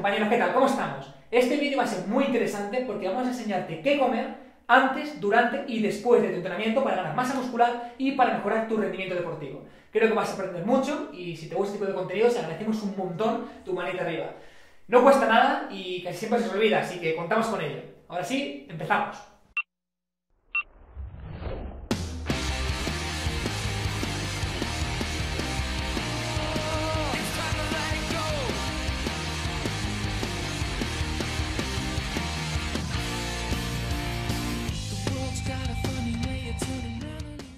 compañeros, ¿qué tal? ¿Cómo estamos? Este vídeo va a ser muy interesante porque vamos a enseñarte qué comer antes, durante y después de tu entrenamiento para ganar masa muscular y para mejorar tu rendimiento deportivo. Creo que vas a aprender mucho y si te gusta este tipo de contenidos, agradecemos un montón tu manita arriba. No cuesta nada y casi siempre se os olvida, así que contamos con ello. Ahora sí, empezamos.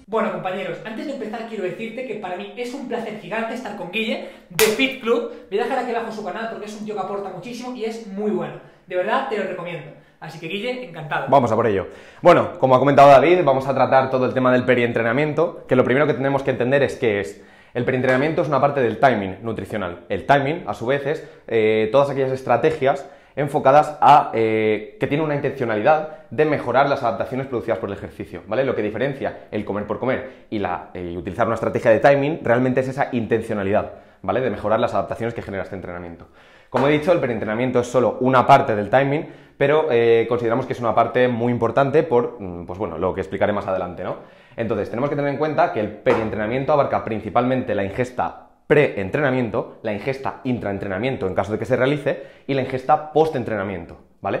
Bueno, compañeros, antes de empezar quiero decirte que para mí es un placer gigante estar con Guille de Fit Club. Voy a dejar aquí abajo su canal porque es un tío que aporta muchísimo y es muy bueno. De verdad te lo recomiendo. Así que Guille, encantado. Vamos a por ello. Bueno, como ha comentado David, vamos a tratar todo el tema del perientrenamiento, que lo primero que tenemos que entender es qué es. El perientrenamiento es una parte del timing nutricional. El timing, a su vez, es todas aquellas estrategias enfocadas a que tiene una intencionalidad de mejorar las adaptaciones producidas por el ejercicio, ¿vale? Lo que diferencia el comer por comer y utilizar una estrategia de timing realmente es esa intencionalidad, ¿vale? De mejorar las adaptaciones que genera este entrenamiento. Como he dicho, el perientrenamiento es solo una parte del timing, pero consideramos que es una parte muy importante por, pues bueno, lo que explicaré más adelante, ¿no? Entonces, tenemos que tener en cuenta que el perientrenamiento abarca principalmente la ingesta pre-entrenamiento, la ingesta intraentrenamiento en caso de que se realice y la ingesta post-entrenamiento, ¿vale?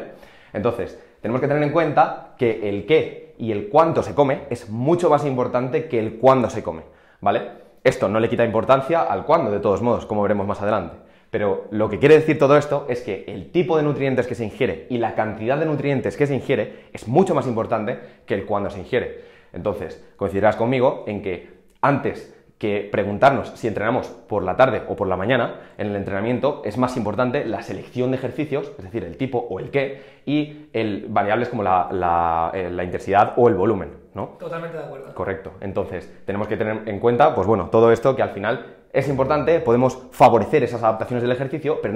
Entonces, tenemos que tener en cuenta que el qué y el cuánto se come es mucho más importante que el cuándo se come, ¿vale? Esto no le quita importancia al cuándo, de todos modos, como veremos más adelante. Pero lo que quiere decir todo esto es que el tipo de nutrientes que se ingiere y la cantidad de nutrientes que se ingiere es mucho más importante que el cuándo se ingiere. Entonces, coincidirás conmigo en que antes que preguntarnos si entrenamos por la tarde o por la mañana, en el entrenamiento es más importante la selección de ejercicios, es decir, el tipo o el qué, y variables como la intensidad o el volumen, ¿no? Totalmente de acuerdo. Correcto. Entonces, tenemos que tener en cuenta, pues bueno, todo esto que al final es importante, podemos favorecer esas adaptaciones del ejercicio, pero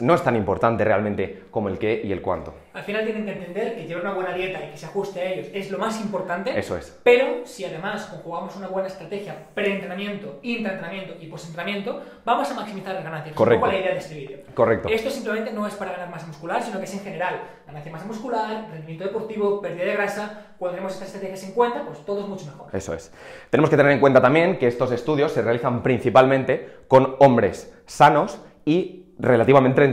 no es tan importante realmente como el qué y el cuánto. Al final tienen que entender que llevar una buena dieta y que se ajuste a ellos es lo más importante. Eso es. Pero si además conjugamos una buena estrategia pre-entrenamiento, intraentrenamiento y post-entrenamiento, vamos a maximizar las ganancias. Correcto. Es un poco la idea de este vídeo. Correcto. Esto simplemente no es para ganar masa muscular, sino que es en general ganancia de masa muscular, rendimiento deportivo, pérdida de grasa. Cuando tenemos estas estrategias en cuenta, pues todo es mucho mejor. Eso es. Tenemos que tener en cuenta también que estos estudios se realizan principalmente con hombres sanos y relativamente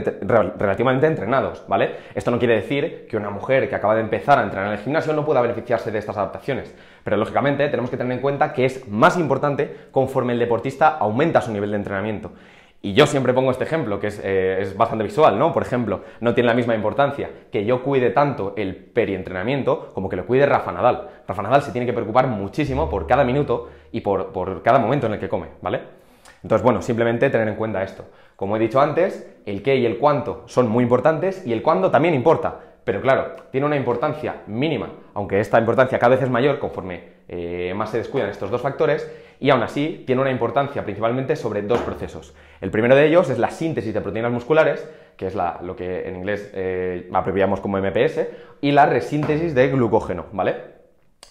entrenados, ¿vale? Esto no quiere decir que una mujer que acaba de empezar a entrenar en el gimnasio no pueda beneficiarse de estas adaptaciones, pero lógicamente tenemos que tener en cuenta que es más importante conforme el deportista aumenta su nivel de entrenamiento. Y yo siempre pongo este ejemplo, que es bastante visual, ¿no? Por ejemplo, no tiene la misma importancia que yo cuide tanto el perientrenamiento como que lo cuide Rafa Nadal. Rafa Nadal se tiene que preocupar muchísimo por cada minuto y por cada momento en el que come, ¿vale? Entonces, bueno, simplemente tener en cuenta esto. Como he dicho antes, el qué y el cuánto son muy importantes y el cuándo también importa. Pero claro, tiene una importancia mínima, aunque esta importancia cada vez es mayor conforme más se descuidan estos dos factores, y aún así tiene una importancia principalmente sobre dos procesos. El primero de ellos es la síntesis de proteínas musculares, que es lo que en inglés abreviamos como MPS, y la resíntesis de glucógeno, ¿vale?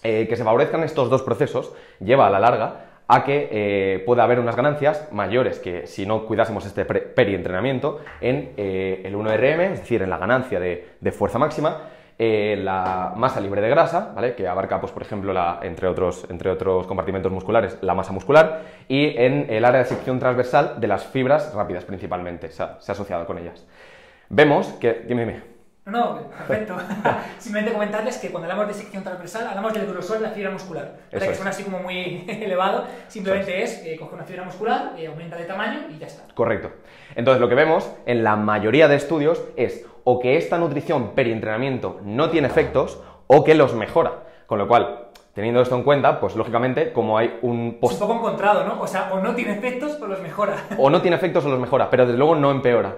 Que se favorezcan estos dos procesos lleva a la larga a que pueda haber unas ganancias mayores que si no cuidásemos este perientrenamiento en el 1RM, es decir, en la ganancia de fuerza máxima, la masa libre de grasa, ¿vale? Que abarca, pues, por ejemplo, entre otros compartimentos musculares, la masa muscular, y en el área de sección transversal de las fibras rápidas principalmente, se ha asociado con ellas. Vemos que... Dime. No, perfecto. Simplemente comentarles que cuando hablamos de sección transversal, hablamos del grosor de la fibra muscular. ¿Vale? Que suena así como muy elevado. Simplemente es coger una fibra muscular, aumenta de tamaño y ya está. Correcto. Entonces, lo que vemos en la mayoría de estudios es o que esta nutrición perientrenamiento no tiene efectos o que los mejora. Con lo cual, teniendo esto en cuenta, pues lógicamente, como hay un... Es un poco encontrado, ¿no? O sea, o no tiene efectos o los mejora. O no tiene efectos o los mejora, pero desde luego no empeora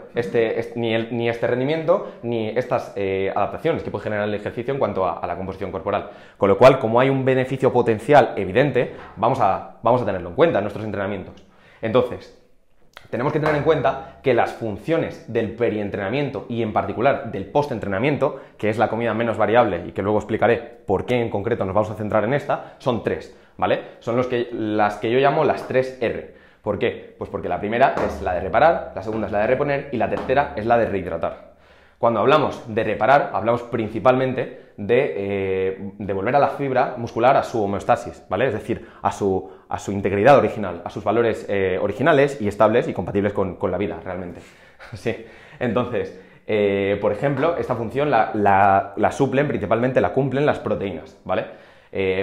ni este rendimiento ni estas adaptaciones que puede generar el ejercicio en cuanto a la composición corporal. Con lo cual, como hay un beneficio potencial evidente, vamos a tenerlo en cuenta en nuestros entrenamientos. Entonces, tenemos que tener en cuenta que las funciones del perientrenamiento y en particular del postentrenamiento, que es la comida menos variable y que luego explicaré por qué en concreto nos vamos a centrar en esta, son tres, ¿vale? Son las que yo llamo las 3 R. ¿Por qué? Pues porque la primera es la de reparar, la segunda es la de reponer y la tercera es la de rehidratar. Cuando hablamos de reparar, hablamos principalmente de devolver a la fibra muscular a su homeostasis, ¿vale? Es decir, a su integridad original, a sus valores originales y estables y compatibles con la vida, realmente. Sí. Entonces, por ejemplo, esta función la suplen, principalmente la cumplen las proteínas, ¿vale?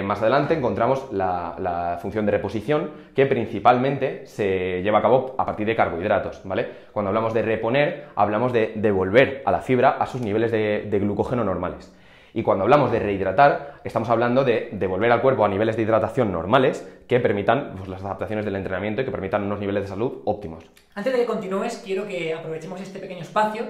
Más adelante encontramos la función de reposición, que principalmente se lleva a cabo a partir de carbohidratos, ¿vale? Cuando hablamos de reponer, hablamos de devolver a la fibra a sus niveles de glucógeno normales. Y cuando hablamos de rehidratar, estamos hablando de devolver al cuerpo a niveles de hidratación normales que permitan pues, las adaptaciones del entrenamiento y que permitan unos niveles de salud óptimos. Antes de que continúes, quiero que aprovechemos este pequeño espacio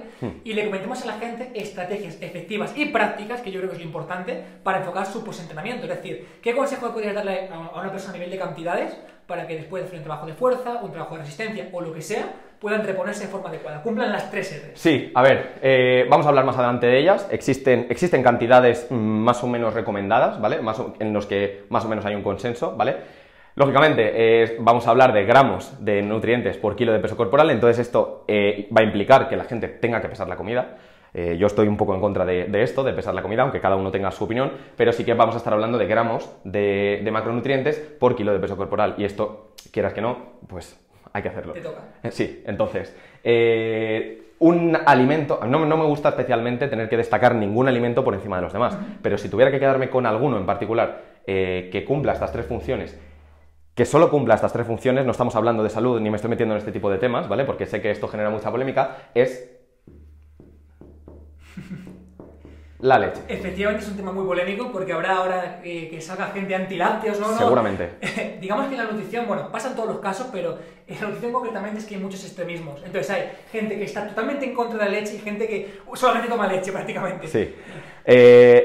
y le comentemos a la gente estrategias efectivas y prácticas, que yo creo que es lo importante, para enfocar su postentrenamiento. Es decir, ¿qué consejo podrías darle a una persona a nivel de cantidades para que después de hacer un trabajo de fuerza, un trabajo de resistencia o lo que sea, puedan reponerse de forma adecuada? Cumplan las 3 R's. Sí, a ver, vamos a hablar más adelante de ellas. Existen cantidades más o menos recomendadas, ¿vale? En los que más o menos hay un consenso, ¿vale? Lógicamente, vamos a hablar de gramos de nutrientes por kilo de peso corporal, entonces esto va a implicar que la gente tenga que pesar la comida. Yo estoy un poco en contra de esto, de pesar la comida, aunque cada uno tenga su opinión, pero sí que vamos a estar hablando de gramos de macronutrientes por kilo de peso corporal, y esto, quieras que no, pues hay que hacerlo. Te toca. Sí, entonces, un alimento, no me gusta especialmente tener que destacar ningún alimento por encima de los demás, pero si tuviera que quedarme con alguno en particular que cumpla estas 3 funciones, que solo cumpla estas 3 funciones, no estamos hablando de salud ni me estoy metiendo en este tipo de temas, ¿vale? Porque sé que esto genera mucha polémica, es la leche. Efectivamente es un tema muy polémico porque habrá ahora que salga gente antilácteos, ¿no? Seguramente. Digamos que en la nutrición, bueno, pasan todos los casos, pero en la nutrición concretamente es que hay muchos extremismos. Entonces hay gente que está totalmente en contra de la leche y gente que solamente toma leche prácticamente. Sí.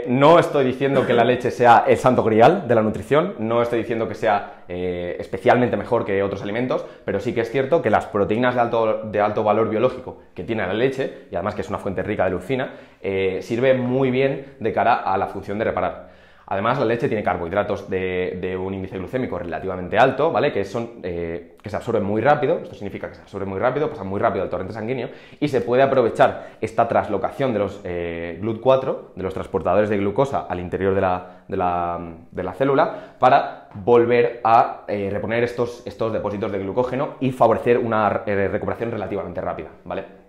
No estoy diciendo que la leche sea el santo grial de la nutrición, no estoy diciendo que sea especialmente mejor que otros alimentos, pero sí que es cierto que las proteínas de alto valor biológico que tiene la leche, y además que es una fuente rica de leucina, sirve muy bien de cara a la función de reparar. Además, la leche tiene carbohidratos de un índice glucémico relativamente alto, ¿vale? Que se absorben muy rápido, esto significa que se absorben muy rápido, pasan muy rápido al torrente sanguíneo, y se puede aprovechar esta traslocación de los GLUT4, de los transportadores de glucosa al interior de la célula, para volver a reponer estos depósitos de glucógeno y favorecer una recuperación relativamente rápida, ¿vale?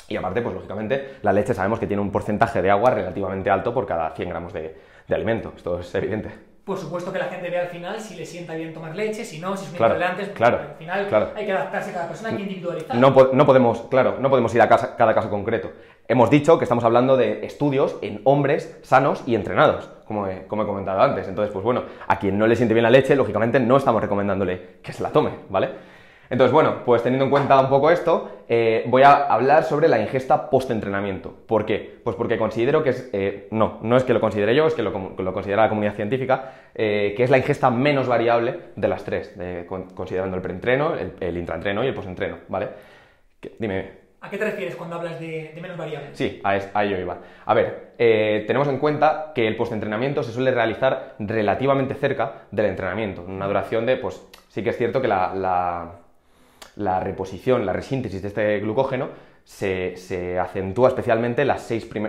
Y aparte, pues lógicamente, la leche sabemos que tiene un porcentaje de agua relativamente alto por cada 100 gramos de alimento, esto es evidente. Por supuesto que la gente ve al final si le sienta bien tomar leche, si no, si son Claro, intolerantes, claro, al final claro. hay que adaptarse a cada persona, hay que individualizar. No podemos ir a cada caso concreto. Hemos dicho que estamos hablando de estudios en hombres sanos y entrenados, como he comentado antes. Entonces, pues bueno, a quien no le siente bien la leche, lógicamente no estamos recomendándole que se la tome, ¿vale? Entonces, bueno, pues teniendo en cuenta un poco esto, voy a hablar sobre la ingesta post-entrenamiento. ¿Por qué? Pues porque considero que es... no es que lo considere yo, es que lo considera la comunidad científica, que es la ingesta menos variable de las 3, considerando el preentreno, el intraentreno y el postentreno, ¿vale? Dime. ¿A qué te refieres cuando hablas de menos variables? Sí, a ello iba. A ver, tenemos en cuenta que el postentrenamiento se suele realizar relativamente cerca del entrenamiento, una duración de, pues, sí que es cierto que la reposición, la resíntesis de este glucógeno se acentúa especialmente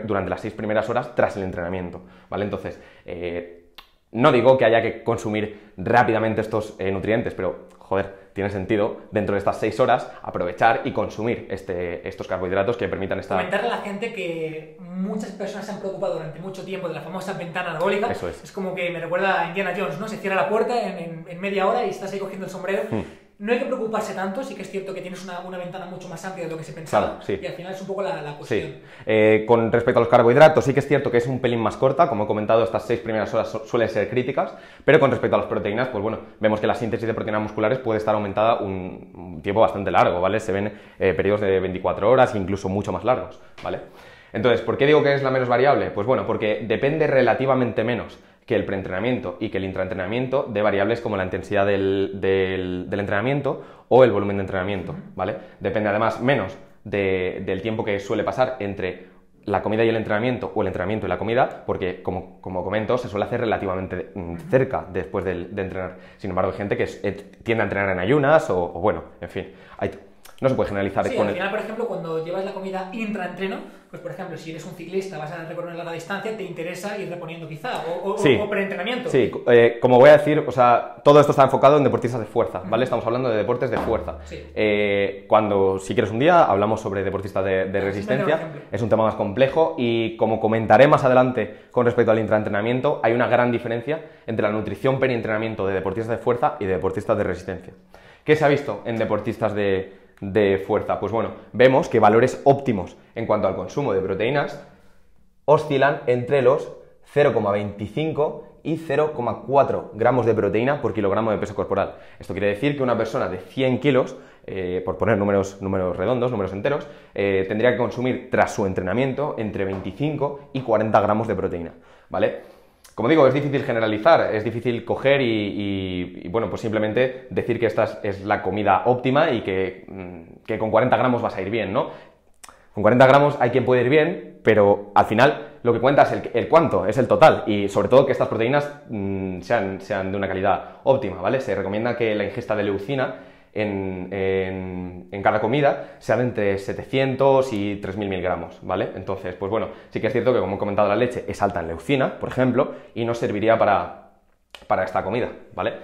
durante las 6 primeras horas tras el entrenamiento, ¿vale? Entonces, no digo que haya que consumir rápidamente estos nutrientes, pero, joder, tiene sentido dentro de estas 6 horas aprovechar y consumir estos carbohidratos que permitan esta... Comentarle a la gente que muchas personas se han preocupado durante mucho tiempo de la famosa ventana anabólica. Eso es. Es como que me recuerda a Indiana Jones, ¿no? Se cierra la puerta en media hora y estás ahí cogiendo el sombrero. No hay que preocuparse tanto, sí que es cierto que tienes una ventana mucho más amplia de lo que se pensaba, claro, sí. Y al final es un poco la cuestión. Sí. Con respecto a los carbohidratos, sí que es cierto que es un pelín más corta, como he comentado, estas 6 primeras horas suelen ser críticas, pero con respecto a las proteínas, pues bueno, vemos que la síntesis de proteínas musculares puede estar aumentada un tiempo bastante largo, ¿vale? Se ven periodos de 24 horas, incluso mucho más largos, ¿vale? Entonces, ¿por qué digo que es la menos variable? Pues bueno, porque depende relativamente menos que el preentrenamiento y que el intraentrenamiento de variables como la intensidad del entrenamiento o el volumen de entrenamiento, ¿vale? Depende además menos del tiempo que suele pasar entre la comida y el entrenamiento, o el entrenamiento y la comida, porque, como comento, se suele hacer relativamente cerca después de entrenar. Sin embargo, hay gente que tiende a entrenar en ayunas, o bueno, en fin, no se puede generalizar. Sí, al final, por ejemplo, cuando llevas la comida intraentreno, pues por ejemplo, si eres un ciclista, vas a recorrer larga distancia, te interesa ir reponiendo quizá, sí, o preentrenamiento. Sí, como voy a decir, o sea, todo esto está enfocado en deportistas de fuerza, ¿vale? Estamos hablando de deportes de fuerza. Sí. Cuando, si quieres un día, hablamos sobre deportistas de resistencia. Es un tema más complejo y, como comentaré más adelante con respecto al intraentrenamiento, hay una gran diferencia entre la nutrición perientrenamiento de deportistas de fuerza y de deportistas de resistencia. ¿Qué se ha visto en deportistas de fuerza? Pues bueno, vemos que valores óptimos en cuanto al consumo de proteínas oscilan entre los 0,25 y 0,4 gramos de proteína por kilogramo de peso corporal. Esto quiere decir que una persona de 100 kilos, por poner números redondos, números enteros, tendría que consumir tras su entrenamiento entre 25 y 40 gramos de proteína, ¿vale? Como digo, es difícil generalizar, es difícil coger y bueno, pues simplemente decir que esta es la comida óptima y que con 40 gramos vas a ir bien, ¿no? Con 40 gramos hay quien puede ir bien, pero al final lo que cuenta es el cuánto, es el total, y sobre todo que estas proteínas sean de una calidad óptima, ¿vale? Se recomienda que la ingesta de leucina en cada comida sea de entre 700 y 3000 miligramos, ¿vale? Entonces, pues bueno, sí que es cierto que, como he comentado, la leche es alta en leucina, por ejemplo, y nos serviría para esta comida, ¿vale?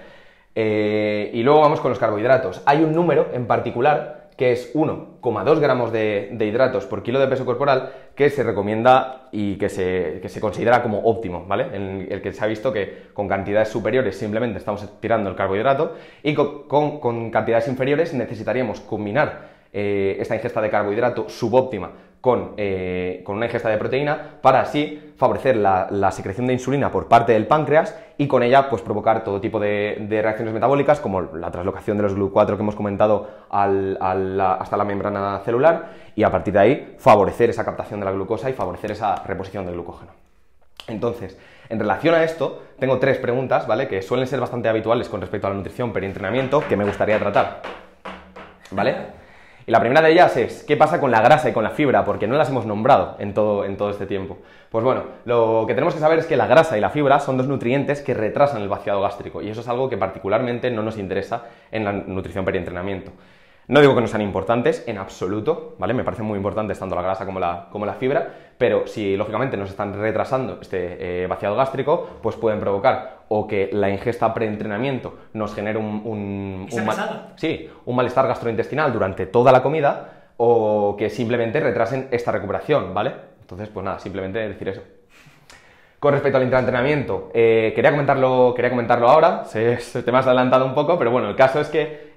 Y luego vamos con los carbohidratos. Hay un número en particular que es 1,2 gramos de hidratos por kilo de peso corporal, que se recomienda y que se considera como óptimo, ¿vale? En el que se ha visto que con cantidades superiores simplemente estamos tirando el carbohidrato, y con cantidades inferiores necesitaríamos combinar esta ingesta de carbohidrato subóptima con una ingesta de proteína, para así favorecer la secreción de insulina por parte del páncreas y con ella pues provocar todo tipo de reacciones metabólicas, como la translocación de los GLUT4 que hemos comentado hasta la membrana celular, y a partir de ahí favorecer esa captación de la glucosa y favorecer esa reposición de glucógeno. Entonces, en relación a esto, tengo 3 preguntas, ¿vale?, que suelen ser bastante habituales con respecto a la nutrición perientrenamiento, que me gustaría tratar, ¿vale? Y la primera de ellas es, ¿qué pasa con la grasa y con la fibra? Porque no las hemos nombrado en todo este tiempo. Pues bueno, lo que tenemos que saber es que la grasa y la fibra son 2 nutrientes que retrasan el vaciado gástrico, y eso es algo que particularmente no nos interesa en la nutrición perientrenamiento. No digo que no sean importantes, en absoluto, ¿vale? Me parecen muy importantes tanto la grasa como la fibra, pero si lógicamente nos están retrasando este vaciado gástrico, pues pueden provocar o que la ingesta preentrenamiento nos genere un malestar gastrointestinal durante toda la comida, o que simplemente retrasen esta recuperación, ¿vale? Entonces, pues nada, simplemente decir eso. Con respecto al intraentrenamiento, quería comentarlo ahora, te me has adelantado un poco, pero bueno, el caso es que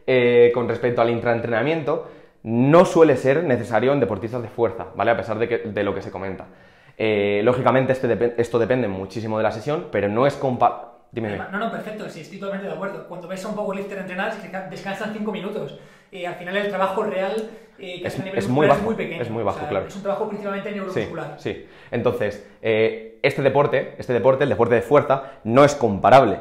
con respecto al intraentrenamiento no suele ser necesario en deportistas de fuerza, ¿vale? A pesar de lo que se comenta. Lógicamente esto depende muchísimo de la sesión, pero no es comparable. Dime. No, perfecto, sí, estoy totalmente de acuerdo. Cuando ves a un powerlifter entrenar, es que descansan 5 minutos. Al final el trabajo real que hace a nivel muscular es muy pequeño. Es muy bajo, claro. Es un trabajo principalmente neuromuscular. Sí. Entonces, este deporte, el deporte de fuerza, no es comparable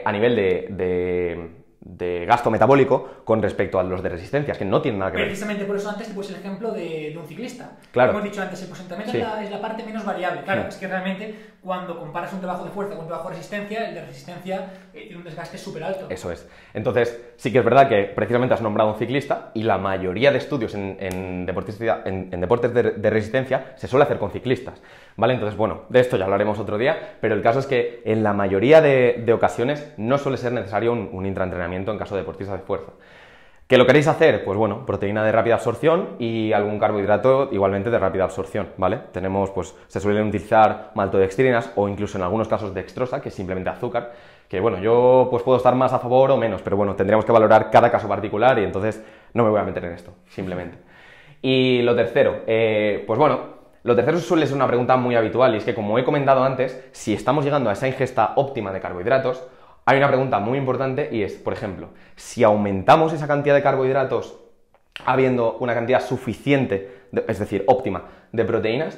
a nivel de gasto metabólico con respecto a los de resistencia, que no tienen nada que ver. Precisamente por eso antes te puse el ejemplo de un ciclista. Claro. Como hemos dicho antes, el porcentaje es la parte menos variable. Claro, es que realmente cuando comparas un trabajo de fuerza con un trabajo de resistencia, el de resistencia tiene un desgaste súper alto. Eso es. Entonces, sí que es verdad que precisamente has nombrado un ciclista, y la mayoría de estudios en deportes de resistencia se suele hacer con ciclistas, ¿vale? Entonces, bueno, de esto ya hablaremos otro día, pero el caso es que en la mayoría de ocasiones no suele ser necesario un intraentrenamiento en caso de deportistas de fuerza. ¿Qué lo queréis hacer? Pues bueno, proteína de rápida absorción y algún carbohidrato igualmente de rápida absorción, ¿vale? Tenemos, pues, se suelen utilizar maltodextrinas o incluso en algunos casos dextrosa, que es simplemente azúcar, que bueno, yo pues puedo estar más a favor o menos, pero bueno, tendríamos que valorar cada caso particular, y entonces no me voy a meter en esto, simplemente. Y lo tercero, pues bueno, lo tercero suele ser una pregunta muy habitual, y es que, como he comentado antes, si estamos llegando a esa ingesta óptima de carbohidratos, hay una pregunta muy importante, y es, por ejemplo, si aumentamos esa cantidad de carbohidratos habiendo una cantidad suficiente, es decir, óptima, de proteínas,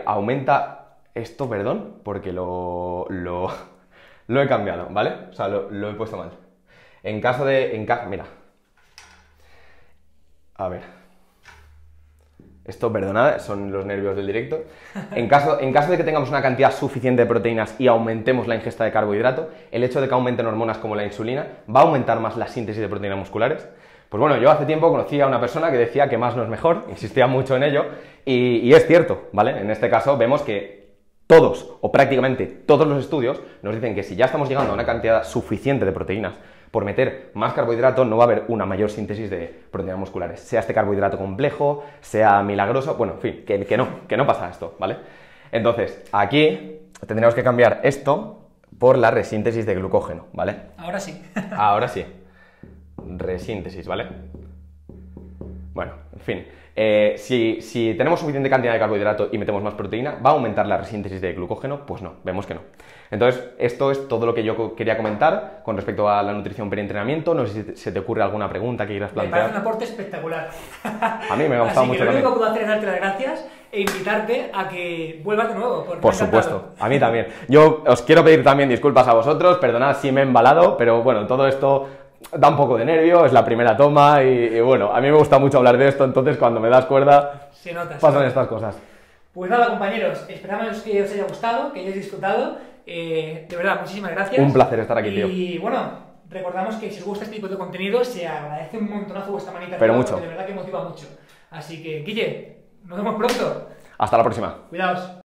aumenta esto, perdón, porque lo he cambiado, ¿vale? O sea, lo he puesto mal. Mira. A ver. Esto, perdonad, son los nervios del directo. En caso de que tengamos una cantidad suficiente de proteínas y aumentemos la ingesta de carbohidrato, el hecho de que aumenten hormonas como la insulina va a aumentar más la síntesis de proteínas musculares. Pues bueno, yo hace tiempo conocí a una persona que decía que más no es mejor, insistía mucho en ello, y es cierto, ¿vale? En este caso vemos que todos, o prácticamente todos los estudios, nos dicen que si ya estamos llegando a una cantidad suficiente de proteínas, por meter más carbohidrato no va a haber una mayor síntesis de proteínas musculares, sea este carbohidrato complejo, sea milagroso, bueno, en fin, que no pasa esto, ¿vale? Entonces, aquí tendríamos que cambiar esto por la resíntesis de glucógeno, ¿vale? Ahora sí. Ahora sí. Resíntesis, ¿vale? Bueno, en fin. Si tenemos suficiente cantidad de carbohidrato y metemos más proteína, ¿va a aumentar la resíntesis de glucógeno? Pues no, vemos que no. Entonces, esto es todo lo que yo quería comentar con respecto a la nutrición preentrenamiento. No sé si se te ocurre alguna pregunta que quieras plantear. Me parece un aporte espectacular. A mí me ha gustado mucho también. Lo único también. que puedo hacer es darte las gracias e invitarte a que vuelvas de nuevo. Por supuesto, a mí también. Yo os quiero pedir también disculpas a vosotros, perdonad si me he embalado, pero bueno, todo esto da un poco de nervio, es la primera toma y bueno, a mí me gusta mucho hablar de esto, entonces cuando me das cuerda se nota, pasan estas cosas. Pues nada, compañeros, esperamos que os haya gustado, que hayáis disfrutado. De verdad, muchísimas gracias. Un placer estar aquí, tío. Y bueno, recordamos que si os gusta este tipo de contenido, se agradece un montonazo vuestra manita. Pero arriba, mucho. porque de verdad que motiva mucho. Así que, Guille, nos vemos pronto. Hasta la próxima. Cuidaos.